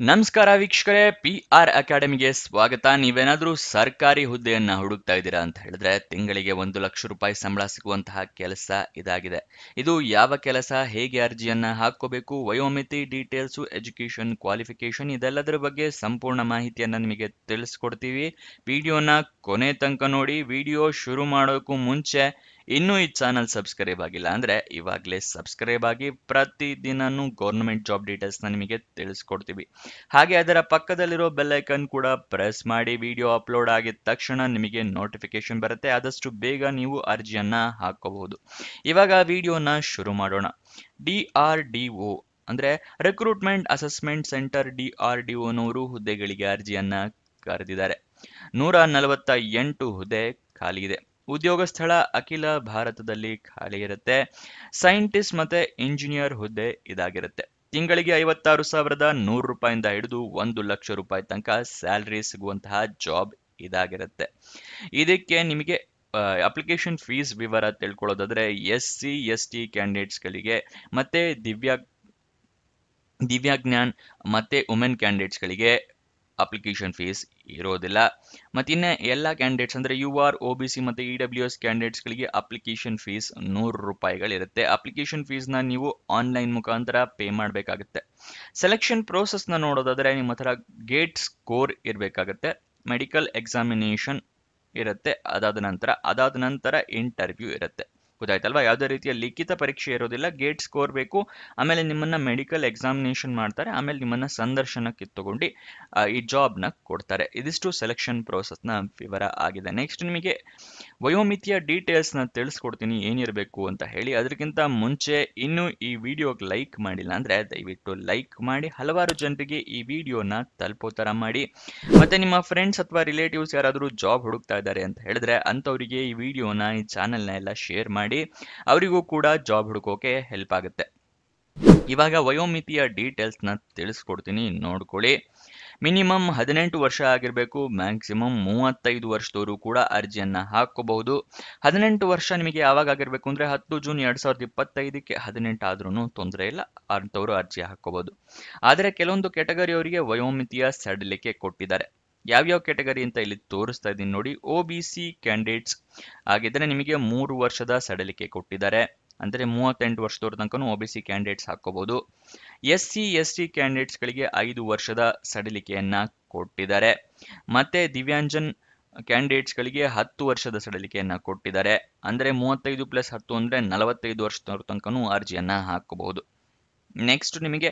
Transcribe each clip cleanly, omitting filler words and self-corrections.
ನಮಸ್ಕಾರ ವೀಕ್ಷಕರೇ, PR ಅಕಾಡೆಮಿಗೆ ಸ್ವಾಗತ. ನೀವೇನಾದ್ರೂ ಸರ್ಕಾರಿ ಹುದ್ದೆಯನ್ನ ಹುಡುಕ್ತಾ ಇದ್ದೀರಾ ಅಂತ ಹೇಳಿದ್ರೆ ತಿಂಗಳಿಗೆ 1 ಲಕ್ಷ ರೂಪಾಯಿ ಸಂಬಳ ಸಿಗುವಂತಹ ಕೆಲಸ ಇದಾಗಿದೆ. ಇದು ಯಾವ ಕೆಲಸ, ಹೇಗೆ ಅರ್ಜಿಯನ್ನ ಹಾಕೋಬೇಕು, ವಯೋಮಿತಿ, ಡೀಟೇಲ್ಸು, ಎಜುಕೇಶನ್, ಕ್ವಾಲಿಫಿಕೇಶನ್ ಇದೆಲ್ಲದರ ಬಗ್ಗೆ ಸಂಪೂರ್ಣ ಮಾಹಿತಿಯನ್ನ ನಿಮಗೆ ತಿಳಿಸ್ಕೊಡ್ತೀವಿ. ವಿಡಿಯೋನ ಕೊನೆ ತನಕ ನೋಡಿ. ವಿಡಿಯೋ ಶುರು ಮಾಡೋಕ್ಕೂ ಮುಂಚೆ ಇನ್ನೂ ಈ ಚಾನಲ್ ಸಬ್ಸ್ಕ್ರೈಬ್ ಆಗಿಲ್ಲ ಅಂದ್ರೆ ಇವಾಗಲೇ ಸಬ್ಸ್ಕ್ರೈಬ್ ಆಗಿ. ಪ್ರತಿದಿನನೂ ಗೌರ್ಮೆಂಟ್ ಜಾಬ್ ಡೀಟೇಲ್ಸ್ನ ನಿಮಗೆ ತಿಳಿಸ್ಕೊಡ್ತೀವಿ. ಹಾಗೆ ಅದರ ಪಕ್ಕದಲ್ಲಿರೋ ಬೆಲ್ ಐಕನ್ ಕೂಡ ಪ್ರೆಸ್ ಮಾಡಿ. ವಿಡಿಯೋ ಅಪ್ಲೋಡ್ ಆಗಿದ ತಕ್ಷಣ ನಿಮಗೆ ನೋಟಿಫಿಕೇಶನ್ ಬರುತ್ತೆ. ಆದಷ್ಟು ಬೇಗ ನೀವು ಅರ್ಜಿಯನ್ನ ಹಾಕೋಬಹುದು. ಇವಾಗ ವಿಡಿಯೋನ ಶುರು ಮಾಡೋಣ. DRDO ಅಂದ್ರೆ ರಿಕ್ರೂಟ್ಮೆಂಟ್ ಅಸೆಸ್ಮೆಂಟ್ ಸೆಂಟರ್, DRDOನವರು ಹುದ್ದೆಗಳಿಗೆ ಅರ್ಜಿಯನ್ನ ಕರೆದಿದ್ದಾರೆ. 148 ಹುದ್ದೆ ಖಾಲಿ ಇದೆ. ಉದ್ಯೋಗ ಸ್ಥಳ ಅಖಿಲ ಭಾರತದಲ್ಲಿ ಖಾಲಿ ಇರುತ್ತೆ. ಸೈಂಟಿಸ್ಟ್ ಮತ್ತೆ ಇಂಜಿನಿಯರ್ ಹುದ್ದೆ ಇದಾಗಿರುತ್ತೆ. ತಿಂಗಳಿಗೆ 56,100 ರೂಪಾಯಿಂದ ಹಿಡಿದು 1 ಲಕ್ಷ ರೂಪಾಯಿ ತನಕ ಸ್ಯಾಲರಿ ಸಿಗುವಂತಹ ಜಾಬ್ ಇದಾಗಿರುತ್ತೆ. ಇದಕ್ಕೆ ನಿಮಗೆ ಅಪ್ಲಿಕೇಶನ್ ಫೀಸ್ ವಿವರ ತಿಳ್ಕೊಳ್ಳೋದಾದ್ರೆ SC/ST ಕ್ಯಾಂಡಿಡೇಟ್ಸ್ಗಳಿಗೆ ಮತ್ತೆ ದಿವ್ಯಾಜ್ಞಾನ್ ಮತ್ತೆ ವುಮೆನ್ ಕ್ಯಾಂಡಿಡೇಟ್ಸ್ಗಳಿಗೆ ಅಪ್ಲಿಕೇಶನ್ ಫೀಸ್ ಇರೋದಿಲ್ಲ. ಮತ್ತೆ ಇನ್ನು ಎಲ್ಲ ಕ್ಯಾಂಡಿಡೇಟ್ಸ್ ಅಂದ್ರೆ UR, OBC ಮತ್ತೆ EWS ಕ್ಯಾಂಡಿಡೇಟ್ಸ್ಗಳಿಗೆ ಅಪ್ಲಿಕೇಶನ್ ಫೀಸ್ 100 ರೂಪಾಯಿಗಳಿರುತ್ತೆ. ಅಪ್ಲಿಕೇಶನ್ ಫೀಸ್ನ ನೀವು ಆನ್ಲೈನ್ ಮುಖಾಂತರ ಪೇ ಮಾಡಬೇಕಾಗುತ್ತೆ. ಸೆಲೆಕ್ಷನ್ ಪ್ರೋಸೆಸ್ನ ನೋಡೋದಾದ್ರೆ ನಿಮ್ಮ ಹತ್ರ ಗೇಟ್ ಸ್ಕೋರ್ ಇರಬೇಕಾಗುತ್ತೆ. ಮೆಡಿಕಲ್ ಎಕ್ಸಾಮಿನೇಷನ್ ಇರುತ್ತೆ. ಅದಾದ ನಂತರ ಇಂಟರ್ವ್ಯೂ ಇರುತ್ತೆ. ಗೊತ್ತಾಯ್ತಲ್ವಾ? ಯಾವುದೇ ರೀತಿಯ ಲಿಖಿತ ಪರೀಕ್ಷೆ ಇರೋದಿಲ್ಲ. ಗೇಟ್ ಸ್ಕೋರ್ ಬೇಕು, ಆಮೇಲೆ ನಿಮ್ಮನ್ನ ಮೆಡಿಕಲ್ ಎಕ್ಸಾಮಿನೇಷನ್ ಮಾಡ್ತಾರೆ, ಆಮೇಲೆ ನಿಮ್ಮನ್ನ ಸಂದರ್ಶನಕ್ಕೆ ತಗೊಂಡು ಈ ಜಾಬ್ನ ಕೊಡ್ತಾರೆ. ಇದಿಷ್ಟು ಸೆಲೆಕ್ಷನ್ ಪ್ರೋಸೆಸ್ನ ವಿವರ ಆಗಿದೆ. ನೆಕ್ಸ್ಟ್ ನಿಮಗೆ ವಯೋಮಿತಿಯ ಡೀಟೇಲ್ಸ್ನ ತಿಳಿಸ್ಕೊಡ್ತೀನಿ ಏನಿರಬೇಕು ಅಂತ ಹೇಳಿ. ಅದಕ್ಕಿಂತ ಮುಂಚೆ ಇನ್ನೂ ಈ ವಿಡಿಯೋಗೆ ಲೈಕ್ ಮಾಡಿಲ್ಲ ಅಂದ್ರೆ ದಯವಿಟ್ಟು ಲೈಕ್ ಮಾಡಿ, ಹಲವಾರು ಜನರಿಗೆ ಈ ವಿಡಿಯೋನ ತಲುಪೋ ಥರ ಮಾಡಿ. ಮತ್ತೆ ನಿಮ್ಮ ಫ್ರೆಂಡ್ಸ್ ಅಥವಾ ರಿಲೇಟಿವ್ಸ್ ಯಾರಾದರೂ ಜಾಬ್ ಹುಡುಕ್ತಾ ಇದ್ದಾರೆ ಅಂತ ಹೇಳಿದ್ರೆ ಅಂಥವರಿಗೆ ಈ ವಿಡಿಯೋನ, ಈ ಚಾನಲ್ನ ಎಲ್ಲ ಶೇರ್ ಮಾಡಿ. ಅವರಿಗೂ ಕೂಡ ಜಾಬ್ ಹುಡುಕೋಕೆ ಹೆಲ್ಪ್ ಆಗುತ್ತೆ. ಇವಾಗ ವಯೋಮಿತಿಯ ಡೀಟೇಲ್ಸ್ನ ತಿಳಿಸ್ಕೊಡ್ತೀನಿ, ನೋಡ್ಕೊಳ್ಳಿ. ಮಿನಿಮಮ್ 18 ವರ್ಷ ಆಗಿರಬೇಕು. ಮ್ಯಾಕ್ಸಿಮಮ್ 35 ವರ್ಷದವರು ಕೂಡ ಅರ್ಜಿಯನ್ನ ಹಾಕೋಬಹುದು. 18 ವರ್ಷ ನಿಮಗೆ ಯಾವಾಗ ಆಗಿರ್ಬೇಕು ಅಂದ್ರೆ 10 ಜೂನ್ 2025ಕ್ಕೆ 18 ಆದ್ರೂ ತೊಂದರೆ ಇಲ್ಲ, ಅಂಥವ್ರು ಅರ್ಜಿ ಹಾಕೋಬಹುದು. ಆದರೆ ಕೆಲವೊಂದು ಕೆಟಗರಿ ಅವರಿಗೆ ವಯೋಮಿತಿಯ ಸಡಿಲಿಕೆ ಕೊಟ್ಟಿದ್ದಾರೆ. ಯಾವ್ಯಾವ ಕೆಟಗರಿ ಅಂತ ಇಲ್ಲಿ ತೋರಿಸ್ತಾ ಇದ್ದೀನಿ ನೋಡಿ. OBC ಕ್ಯಾಂಡಿಡೇಟ್ಸ್ ಆಗಿದ್ರೆ ನಿಮಗೆ 3 ವರ್ಷದ ಸಡಿಲಿಕೆ ಕೊಟ್ಟಿದ್ದಾರೆ. ಅಂದ್ರೆ 38 ವರ್ಷದವ್ರ ತನಕ OBC ಕ್ಯಾಂಡಿಡೇಟ್ಸ್ ಹಾಕೋಬಹುದು. SC/ST ಕ್ಯಾಂಡಿಡೇಟ್ಸ್ಗಳಿಗೆ 5 ವರ್ಷದ ಸಡಿಲಿಕೆಯನ್ನ ಕೊಟ್ಟಿದ್ದಾರೆ. ಮತ್ತೆ ದಿವ್ಯಾಂಜನ್ ಕ್ಯಾಂಡಿಡೇಟ್ಸ್ಗಳಿಗೆ 10 ವರ್ಷದ ಸಡಿಲಿಕೆಯನ್ನ ಕೊಟ್ಟಿದ್ದಾರೆ. ಅಂದ್ರೆ 35+10 ಅಂದ್ರೆ 45 ವರ್ಷದವ್ರ ತನಕ ಅರ್ಜಿಯನ್ನ ಹಾಕೋಬಹುದು. ನೆಕ್ಸ್ಟ್ ನಿಮಗೆ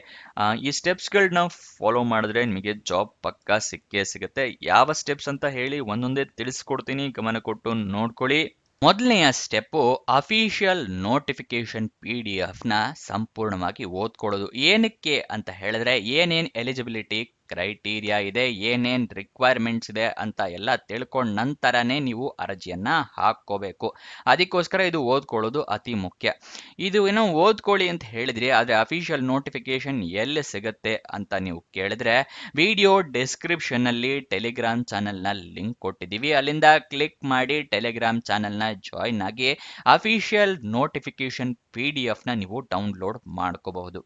ಈ ಸ್ಟೆಪ್ಸ್ಗಳನ್ನ ಫಾಲೋ ಮಾಡಿದ್ರೆ ನಿಮಗೆ ಜಾಬ್ ಪಕ್ಕಾ ಸಿಕ್ಕೇ ಸಿಗುತ್ತೆ. ಯಾವ ಸ್ಟೆಪ್ಸ್ ಅಂತ ಹೇಳಿ ಒಂದೊಂದೇ ತಿಳಿಸ್ಕೊಡ್ತೀನಿ, ಗಮನ ಕೊಟ್ಟು ನೋಡ್ಕೊಳ್ಳಿ. ಮೊದಲನೆಯ ಸ್ಟೆಪ್ಪು ಅಫಿಷಿಯಲ್ ನೋಟಿಫಿಕೇಶನ್ PDF ಸಂಪೂರ್ಣವಾಗಿ ಓದ್ಕೊಳ್ಳೋದು. ಏನಕ್ಕೆ ಅಂತ ಹೇಳಿದ್ರೆ ಏನೇನು ಎಲಿಜಿಬಿಲಿಟಿ ಕ್ರೈಟೀರಿಯಾ ಇದೆ, ಏನೇನು ರಿಕ್ವೈರ್ಮೆಂಟ್ಸ್ ಇದೆ ಅಂತ ಎಲ್ಲ ತಿಳ್ಕೊಂಡ ನಂತರನೇ ನೀವು ಅರ್ಜಿಯನ್ನ ಹಾಕೋಬೇಕು. ಅದಕ್ಕೋಸ್ಕರ ಇದು ಓದ್ಕೊಳ್ಳೋದು ಅತಿ ಮುಖ್ಯ. ಇದು ಏನೋ ಓದ್ಕೊಳ್ಳಿ ಅಂತ ಹೇಳಿದ್ರಿ, ಆದರೆ ಅಫಿಷಿಯಲ್ ನೋಟಿಫಿಕೇಶನ್ ಎಲ್ಲಿ ಸಿಗುತ್ತೆ ಅಂತ ನೀವು ಕೇಳಿದ್ರೆ ವಿಡಿಯೋ ಡಿಸ್ಕ್ರಿಪ್ಷನ್ ಅಲ್ಲಿ ಟೆಲಿಗ್ರಾಮ್ ಚಾನೆಲ್ನ ಲಿಂಕ್ ಕೊಟ್ಟಿದ್ದೀವಿ. ಅಲ್ಲಿಂದ ಕ್ಲಿಕ್ ಮಾಡಿ ಟೆಲಿಗ್ರಾಮ್ ಚಾನೆಲ್ನ ಜಾಯಿನ್ ಆಗಿ ಅಫಿಷಿಯಲ್ ನೋಟಿಫಿಕೇಶನ್ PDF ನೀವು ಡೌನ್ಲೋಡ್ ಮಾಡ್ಕೋಬಹುದು.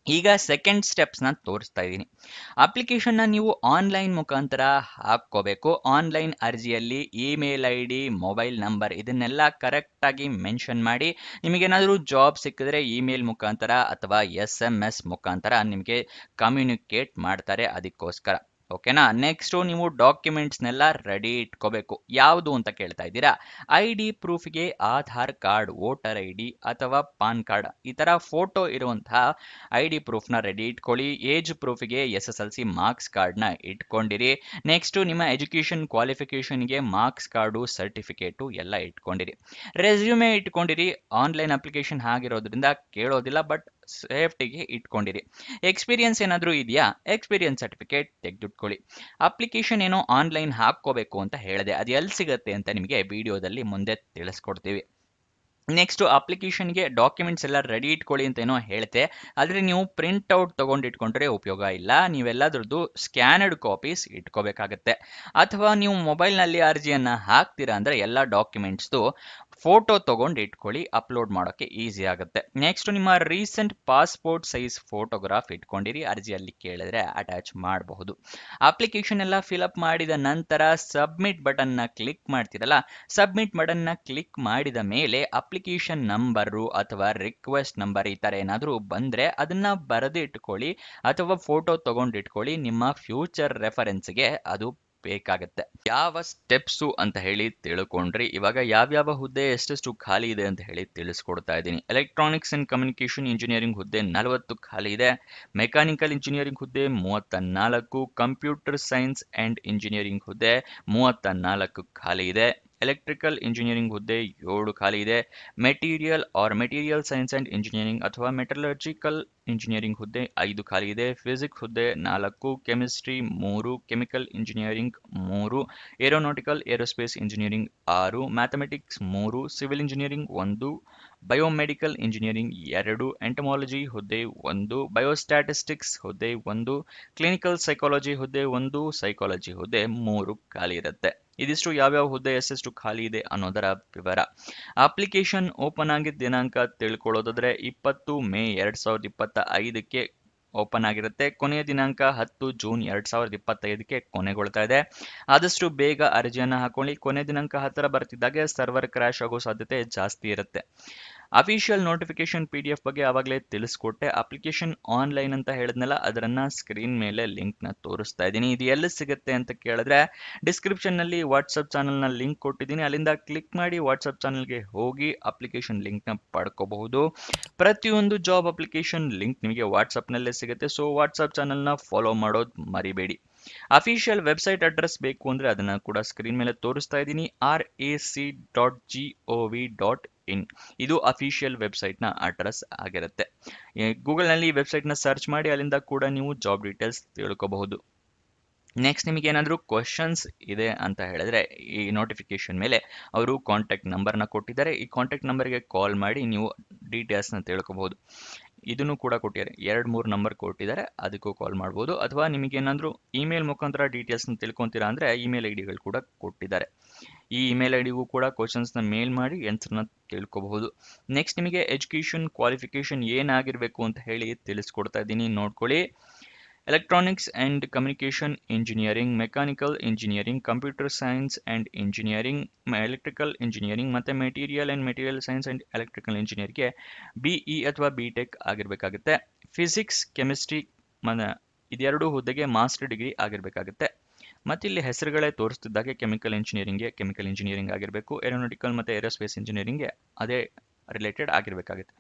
ಈಗ ಸೆಕೆಂಡ್ ಸ್ಟೆಪ್ಸ್ನ ತೋರಿಸ್ತಾ ಇದ್ದೀನಿ. ಅಪ್ಲಿಕೇಶನ್ನ ನೀವು ಆನ್ಲೈನ್ ಮುಖಾಂತರ ಹಾಕ್ಕೋಬೇಕು. ಆನ್ಲೈನ್ ಅರ್ಜಿಯಲ್ಲಿ ಇಮೇಲ್ ID, ಮೊಬೈಲ್ ನಂಬರ್ ಇದನ್ನೆಲ್ಲ ಕರೆಕ್ಟಾಗಿ ಮೆನ್ಷನ್ ಮಾಡಿ. ನಿಮಗೇನಾದರೂ ಜಾಬ್ ಸಿಕ್ಕಿದ್ರೆ ಇಮೇಲ್ ಮುಖಾಂತರ ಅಥವಾ SMS ಮುಖಾಂತರ ನಿಮಗೆ ಕಮ್ಯುನಿಕೇಟ್ ಮಾಡ್ತಾರೆ. ಅದಕ್ಕೋಸ್ಕರ ಓಕೆನಾ. ನೆಕ್ಸ್ಟು ನೀವು ಡಾಕ್ಯುಮೆಂಟ್ಸ್ನೆಲ್ಲ ರೆಡಿ ಇಟ್ಕೋಬೇಕು. ಯಾವುದು ಅಂತ ಕೇಳ್ತಾ ಇದ್ದೀರಾ? ID ಪ್ರೂಫ್ಗೆ ಆಧಾರ್ ಕಾರ್ಡ್, ವೋಟರ್ ID ಅಥವಾ ಪಾನ್ ಕಾರ್ಡ್ ಈ ಥರ ಫೋಟೋ ಇರುವಂತಹ ID ಪ್ರೂಫ್ನ ರೆಡಿ ಇಟ್ಕೊಳ್ಳಿ. ಏಜ್ ಪ್ರೂಫ್ಗೆ SSLC ಮಾರ್ಕ್ಸ್ ಕಾರ್ಡ್ನ ಇಟ್ಕೊಂಡಿರಿ. ನೆಕ್ಸ್ಟು ನಿಮ್ಮ ಎಜುಕೇಷನ್ ಕ್ವಾಲಿಫಿಕೇಷನ್ಗೆ ಮಾರ್ಕ್ಸ್ ಕಾರ್ಡು, ಸರ್ಟಿಫಿಕೇಟು ಎಲ್ಲ ಇಟ್ಕೊಂಡಿರಿ. ರೆಸ್ಯೂಮೆ ಇಟ್ಕೊಂಡಿರಿ. ಆನ್ಲೈನ್ ಅಪ್ಲಿಕೇಶನ್ ಆಗಿರೋದ್ರಿಂದ ಕೇಳೋದಿಲ್ಲ, ಬಟ್ ಸೇಫ್ಟಿಗೆ ಇಟ್ಕೊಂಡಿರಿ. ಎಕ್ಸ್ಪೀರಿಯನ್ಸ್ ಏನಾದರೂ ಇದೆಯಾ? ಎಕ್ಸ್ಪೀರಿಯನ್ಸ್ ಸರ್ಟಿಫಿಕೇಟ್ ತೆಗೆದಿಟ್ಕೊಳ್ಳಿ. ಅಪ್ಲಿಕೇಶನ್ ಏನೋ ಆನ್ಲೈನ್ ಹಾಕ್ಕೋಬೇಕು ಅಂತ ಹೇಳಿದೆ, ಅದು ಎಲ್ಲಿ ಸಿಗುತ್ತೆ ಅಂತ ನಿಮಗೆ ವಿಡಿಯೋದಲ್ಲಿ ಮುಂದೆ ತಿಳಿಸ್ಕೊಡ್ತೀವಿ. ನೆಕ್ಸ್ಟ್ ಅಪ್ಲಿಕೇಶನ್ಗೆ ಡಾಕ್ಯುಮೆಂಟ್ಸ್ ಎಲ್ಲ ರೆಡಿ ಇಟ್ಕೊಳ್ಳಿ ಅಂತ ಏನೋ ಹೇಳ್ತೆ, ಆದರೆ ನೀವು ಪ್ರಿಂಟ್ ಔಟ್ ತೊಗೊಂಡಿಟ್ಕೊಂಡ್ರೆ ಉಪಯೋಗ ಇಲ್ಲ. ನೀವೆಲ್ಲದ್ರದ್ದು ಸ್ಕ್ಯಾನರ್ಡ್ ಕಾಪೀಸ್ ಇಟ್ಕೋಬೇಕಾಗತ್ತೆ. ಅಥವಾ ನೀವು ಮೊಬೈಲ್ನಲ್ಲಿ ಅರ್ಜಿಯನ್ನು ಹಾಕ್ತೀರಾ ಅಂದರೆ ಎಲ್ಲ ಡಾಕ್ಯುಮೆಂಟ್ಸ್ದು ಫೋಟೋ ತಗೊಂಡು ಇಟ್ಕೊಳ್ಳಿ, ಅಪ್ಲೋಡ್ ಮಾಡೋಕ್ಕೆ ಈಸಿ ಆಗುತ್ತೆ. ನೆಕ್ಸ್ಟ್ ನಿಮ್ಮ ರೀಸೆಂಟ್ ಪಾಸ್ಪೋರ್ಟ್ ಸೈಜ್ ಫೋಟೋಗ್ರಾಫ್ ಇಟ್ಕೊಂಡಿರಿ, ಅರ್ಜಿಯಲ್ಲಿ ಕೇಳಿದ್ರೆ ಅಟ್ಯಾಚ್ ಮಾಡಬಹುದು. ಅಪ್ಲಿಕೇಶನ್ ಎಲ್ಲ ಫಿಲಪ್ ಮಾಡಿದ ನಂತರ ಸಬ್ಮಿಟ್ ಬಟನ್ನ ಕ್ಲಿಕ್ ಮಾಡ್ತಿರಲ್ಲ, ಸಬ್ಮಿಟ್ ಬಟನ್ನ ಕ್ಲಿಕ್ ಮಾಡಿದ ಮೇಲೆ ಅಪ್ಲಿಕೇಶನ್ ನಂಬರು ಅಥವಾ ರಿಕ್ವೆಸ್ಟ್ ನಂಬರ್ ಈ ಥರ ಏನಾದರೂ ಬಂದರೆ ಅದನ್ನ ಬರೆದು ಇಟ್ಕೊಳ್ಳಿ ಅಥವಾ ಫೋಟೋ ತಗೊಂಡು ಇಟ್ಕೊಳ್ಳಿ. ನಿಮ್ಮ ಫ್ಯೂಚರ್ ರೆಫರೆನ್ಸ್ಗೆ ಅದು ಬೇಕಾಗತ್ತೆ. ಯಾವ ಸ್ಟೆಪ್ಸು ಅಂತ ಹೇಳಿ ತಿಳ್ಕೊಂಡ್ರಿ. ಇವಾಗ ಯಾವ್ಯಾವ ಹುದ್ದೆ ಎಷ್ಟೆಷ್ಟು ಖಾಲಿ ಇದೆ ಅಂತ ಹೇಳಿ ತಿಳಿಸ್ಕೊಡ್ತಾ ಇದ್ದೀನಿ. ಎಲೆಕ್ಟ್ರಾನಿಕ್ಸ್ ಅಂಡ್ ಕಮ್ಯುನಿಕೇಶನ್ ಇಂಜಿನಿಯರಿಂಗ್ ಹುದ್ದೆ 40 ಖಾಲಿ ಇದೆ. ಮೆಕ್ಯಾನಿಕಲ್ ಇಂಜಿನಿಯರಿಂಗ್ ಹುದ್ದೆ 34, ಕಂಪ್ಯೂಟರ್ ಸೈನ್ಸ್ ಅಂಡ್ ಇಂಜಿನಿಯರಿಂಗ್ ಹುದ್ದೆ 34 ಖಾಲಿ ಇದೆ. ಎಲೆಕ್ಟ್ರಿಕಲ್ ಇಂಜಿನಿಯರಿಂಗ್ ಹುದ್ದೆ 7 ಖಾಲಿ ಇದೆ. ಮೆಟೀರಿಯಲ್ ಸೈನ್ಸ್ ಅಂಡ್ ಇಂಜಿನಿಯರಿಂಗ್ ಅಥವಾ ಮೆಟಲರ್ಜಿಕಲ್ ಇಂಜಿನಿಯರಿಂಗ್ ಹುದ್ದೆ 5 ಖಾಲಿ ಇದೆ. ಫಿಸಿಕ್ಸ್ ಹುದ್ದೆ 4, chemistry 3, chemical engineering 3, aeronautical aerospace engineering 6, mathematics 3, civil engineering 1, biomedical engineering 2, entomology ಹುದ್ದೆ 1, ಬಯೋಸ್ಟ್ಯಾಟಿಸ್ಟಿಕ್ಸ್ ಹುದ್ದೆ 1, ಕ್ಲಿನಿಕಲ್ ಸೈಕಾಲಜಿ ಹುದ್ದೆ 1, ಸೈಕಾಲಜಿ ಹುದ್ದೆ 3 ಖಾಲಿ ಇರುತ್ತೆ. ಇದಿಷ್ಟು ಯಾವ್ಯಾವ ಹುದ್ದೆ ಎಷ್ಟೆಷ್ಟು ಖಾಲಿ ಇದೆ ಅನ್ನೋದರ ವಿವರ. ಅಪ್ಲಿಕೇಶನ್ ಓಪನ್ ಆಗಿದ್ದ ದಿನಾಂಕ ತಿಳ್ಕೊಳ್ಳೋದಾದ್ರೆ 20 ಮೇ 2025ಕ್ಕೆ ಓಪನ್ ಆಗಿರುತ್ತೆ. ಕೊನೆಯ ದಿನಾಂಕ 10 ಜೂನ್ 2025ಕ್ಕೆ ಕೊನೆಗೊಳ್ತಾ ಇದೆ. ಆದಷ್ಟು ಬೇಗ ಅರ್ಜಿಯನ್ನು ಹಾಕೊಳ್ಳಿ. ಕೊನೆ ದಿನಾಂಕ ಹತ್ತಿರ ಬರ್ತಿದ್ದಾಗೆ ಸರ್ವರ್ ಕ್ರ್ಯಾಶ್ ಆಗೋ ಸಾಧ್ಯತೆ ಜಾಸ್ತಿ ಇರುತ್ತೆ. ಅಫಿಷಿಯಲ್ ನೋಟಿಫಿಕೇಶನ್ PDF ಬಗ್ಗೆ ಆವಾಗಲೇ ತಿಳಿಸ್ಕೊಟ್ಟೆ. ಅಪ್ಲಿಕೇಶನ್ ಆನ್ಲೈನ್ ಅಂತ ಹೇಳಿದ್ನಲ್ಲ, ಅದರನ್ನ ಸ್ಕ್ರೀನ್ ಮೇಲೆ ಲಿಂಕ್ನ ತೋರಿಸ್ತಾ ಇದ್ದೀನಿ. ಇದು ಎಲ್ಲಿ ಸಿಗುತ್ತೆ ಅಂತ ಕೇಳಿದ್ರೆ ಡಿಸ್ಕ್ರಿಪ್ಷನ್ನಲ್ಲಿ ವಾಟ್ಸಪ್ ಚಾನಲ್ನ ಲಿಂಕ್ ಕೊಟ್ಟಿದ್ದೀನಿ. ಅಲ್ಲಿಂದ ಕ್ಲಿಕ್ ಮಾಡಿ ವಾಟ್ಸಪ್ ಚಾನಲ್ಗೆ ಹೋಗಿ ಅಪ್ಲಿಕೇಶನ್ ಲಿಂಕ್ನ ಪಡ್ಕೋಬಹುದು. ಪ್ರತಿಯೊಂದು ಜಾಬ್ ಅಪ್ಲಿಕೇಶನ್ ಲಿಂಕ್ ನಿಮಗೆ ವಾಟ್ಸಪ್ನಲ್ಲೇ ಸಿಗುತ್ತೆ. ಸೊ ವಾಟ್ಸಪ್ ಚಾನಲ್ನ ಫಾಲೋ ಮಾಡೋದು ಮರಿಬೇಡಿ. ಅಫಿಷಿಯಲ್ ವೆಬ್ಸೈಟ್ ಅಡ್ರೆಸ್ ಬೇಕು ಅಂದರೆ ಅದನ್ನು ಕೂಡ ಸ್ಕ್ರೀನ್ ಮೇಲೆ ತೋರಿಸ್ತಾ ಇದ್ದೀನಿ. rac.gov.in ಇದು ಅಫಿಷಿಯಲ್ ವೆಬ್ಸೈಟ್ನ ಅಡ್ರೆಸ್ ಆಗಿರುತ್ತೆ. ಗೂಗಲ್ನಲ್ಲಿ ಈ ವೆಬ್ಸೈಟ್ನ ಸರ್ಚ್ ಮಾಡಿ ಅಲ್ಲಿಂದ ಕೂಡ ನೀವು ಜಾಬ್ ಡೀಟೇಲ್ಸ್ ತಿಳ್ಕೋಬಹುದು. ನೆಕ್ಸ್ಟ್ ನಿಮಗೆ ಏನಾದರೂ ಕ್ವಶನ್ಸ್ ಇದೆ ಅಂತ ಹೇಳಿದ್ರೆ ಈ ನೋಟಿಫಿಕೇಶನ್ ಮೇಲೆ ಅವರು ಕಾಂಟ್ಯಾಕ್ಟ್ ನಂಬರ್ನ ಕೊಟ್ಟಿದ್ದಾರೆ. ಈ ಕಾಂಟ್ಯಾಕ್ಟ್ ನಂಬರ್ಗೆ ಕಾಲ್ ಮಾಡಿ ನೀವು ಡೀಟೇಲ್ಸ್ನ ತಿಳ್ಕೋಬಹುದು. ಇದನ್ನು ಕೂಡ ಕೊಟ್ಟಿದ್ದಾರೆ, 2-3 ನಂಬರ್ ಕೊಟ್ಟಿದ್ದಾರೆ, ಅದಕ್ಕೂ ಕಾಲ್ ಮಾಡ್ಬೋದು. ಅಥವಾ ನಿಮಗೇನಾದರೂ ಇಮೇಲ್ ಮುಖಾಂತರ ಡೀಟೇಲ್ಸ್ನ ತಿಳ್ಕೊತೀರಾ ಅಂದರೆ ಇಮೇಲ್ ಐಡಿಗಳು ಕೂಡ ಕೊಟ್ಟಿದ್ದಾರೆ. ಈ ಇಮೇಲ್ ಐಡಿಗೂ ಕೂಡ ಕ್ವಶನ್ಸ್ನ ಮೇಲ್ ಮಾಡಿ ಆನ್ಸರ್ನ ತಿಳ್ಕೊಬಹುದು. ನೆಕ್ಸ್ಟ್ ನಿಮಗೆ ಎಜುಕೇಷನ್ ಕ್ವಾಲಿಫಿಕೇಷನ್ ಏನಾಗಿರಬೇಕು ಅಂತ ಹೇಳಿ ತಿಳಿಸ್ಕೊಡ್ತಾ ಇದ್ದೀನಿ, ನೋಡ್ಕೊಳ್ಳಿ. Electronics and communication engineering, mechanical engineering, computer science and engineering, electrical engineering ಮತ್ತು ಮೆಟೀರಿಯಲ್ ಸೈನ್ಸ್ ಆ್ಯಂಡ್ ಎಲೆಕ್ಟ್ರಿಕಲ್ ಇಂಜಿನಿಯರಿಂಗ್ಗೆ BE ಅಥವಾ BTech ಆಗಿರಬೇಕಾಗುತ್ತೆ. ಫಿಸಿಕ್ಸ್, ಕೆಮಿಸ್ಟ್ರಿ ಇದೆರಡು ಹುದ್ದೆಗೆ ಮಾಸ್ಟರ್ ಡಿಗ್ರಿ ಆಗಿರಬೇಕಾಗುತ್ತೆ. ಮತ್ತು ಇಲ್ಲಿ ಹೆಸರುಗಳೇ ತೋರಿಸ್ತಿದ್ದಾಗೆ ಕೆಮಿಕಲ್ ಇಂಜಿನಿಯರಿಂಗ್ ಆಗಿರಬೇಕು. ಏರೋನಾಟಿಕಲ್ ಮತ್ತು ಏರೋಸ್ಪೇಸ್ ಇಂಜಿನಿಯರಿಂಗ್ಗೆ ಅದೇ ರಿಲೇಟೆಡ್ ಆಗಿರಬೇಕಾಗುತ್ತೆ.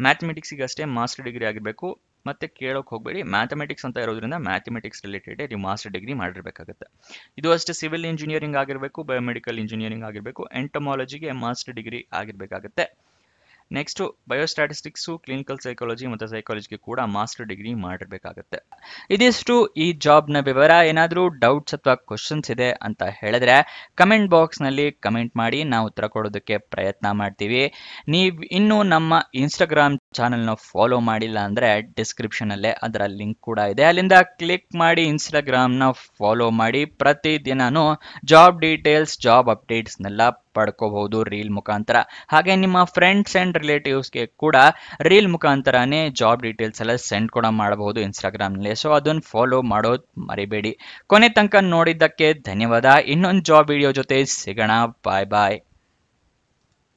ಮ್ಯಾಥಮೆಟಿಕ್ಸಿಗೆ ಅಷ್ಟೇ ಮಾಸ್ಟರ್ ಡಿಗ್ರಿ ಆಗಿರಬೇಕು. ಮತ್ತೆ ಕೇಳೋಕೆ ಹೋಗಬೇಡಿ, ಮ್ಯಾಥಮೆಟಿಕ್ಸ್ ಅಂತ ಇರೋದ್ರಿಂದ ಮ್ಯಾಥಮೆಟಿಕ್ಸ್ ರಿಲೇಟೆಡ್ ನೀವು ಮಾಸ್ಟರ್ ಡಿಗ್ರಿ ಮಾಡಿರಬೇಕಾಗುತ್ತೆ. ಇದು ಅಷ್ಟೇ ಸಿವಿಲ್ ಇಂಜಿನಿಯರಿಂಗ್ ಆಗಿರಬೇಕು, ಬಯೋಮೆಡಿಕಲ್ ಇಂಜಿನಿಯರಿಂಗ್ ಆಗಿರಬೇಕು, ಎಂಟಮಾಲಜಿಗೆ ಮಾಸ್ಟರ್ ಡಿಗ್ರಿ ಆಗಿರಬೇಕಾಗುತ್ತೆ. ನೆಕ್ಸ್ಟ್ ಬಯೋಸ್ಟ್ಯಾಟಿಸ್ಟಿಕ್ಸು, ಕ್ಲಿನಿಕಲ್ ಸೈಕಾಲಜಿ ಮತ್ತು ಸೈಕಾಲಜಿಗೆ ಕೂಡ ಮಾಸ್ಟರ್ ಡಿಗ್ರಿ ಮಾಡಿರಬೇಕಾಗುತ್ತೆ. ಇದಿಷ್ಟು ಈ ಜಾಬ್ನ ವಿವರ. ಏನಾದರೂ ಡೌಟ್ಸ್ ಅಥವಾ ಕ್ವಶನ್ಸ್ ಇದೆ ಅಂತ ಹೇಳಿದ್ರೆ ಕಮೆಂಟ್ ಬಾಕ್ಸ್ನಲ್ಲಿ ಕಮೆಂಟ್ ಮಾಡಿ, ನಾವು ಉತ್ತರ ಕೊಡೋದಕ್ಕೆ ಪ್ರಯತ್ನ ಮಾಡ್ತೀವಿ. ನೀವು ಇನ್ನೂ ನಮ್ಮ ಇನ್ಸ್ಟಾಗ್ರಾಮ್ ಚಾನಲ್ನ ಫಾಲೋ ಮಾಡಿಲ್ಲ ಅಂದರೆ ಡಿಸ್ಕ್ರಿಪ್ಷನಲ್ಲೇ ಅದರ ಲಿಂಕ್ ಕೂಡ ಇದೆ, ಅಲ್ಲಿಂದ ಕ್ಲಿಕ್ ಮಾಡಿ ಇನ್ಸ್ಟಾಗ್ರಾಮ್ನ ಫಾಲೋ ಮಾಡಿ. ಪ್ರತಿದಿನನೂ ಜಾಬ್ ಡೀಟೇಲ್ಸ್, ಜಾಬ್ ಅಪ್ಡೇಟ್ಸ್ನೆಲ್ಲ ಪಡ್ಕೋಬಹುದು ರೀಲ್ ಮುಖಾಂತರ. ಹಾಗೆ ನಿಮ್ಮ ಫ್ರೆಂಡ್ಸ್ ಆ್ಯಂಡ್ ರಿಲೇಟಿವ್ಸ್ಗೆ ಕೂಡ ರೀಲ್ ಮುಖಾಂತರನೇ ಜಾಬ್ ಡೀಟೇಲ್ಸ್ ಎಲ್ಲ ಸೆಂಡ್ ಕೂಡ ಮಾಡಬಹುದು ಇನ್ಸ್ಟಾಗ್ರಾಮ್ನಲ್ಲಿ. ಸೊ ಅದನ್ನು ಫಾಲೋ ಮಾಡೋದು ಮರಿಬೇಡಿ. ಕೊನೆ ತನಕ ನೋಡಿದ್ದಕ್ಕೆ ಧನ್ಯವಾದ. ಇನ್ನೊಂದು ಜಾಬ್ ವಿಡಿಯೋ ಜೊತೆ ಸಿಗೋಣ. ಬಾಯ್ ಬಾಯ್.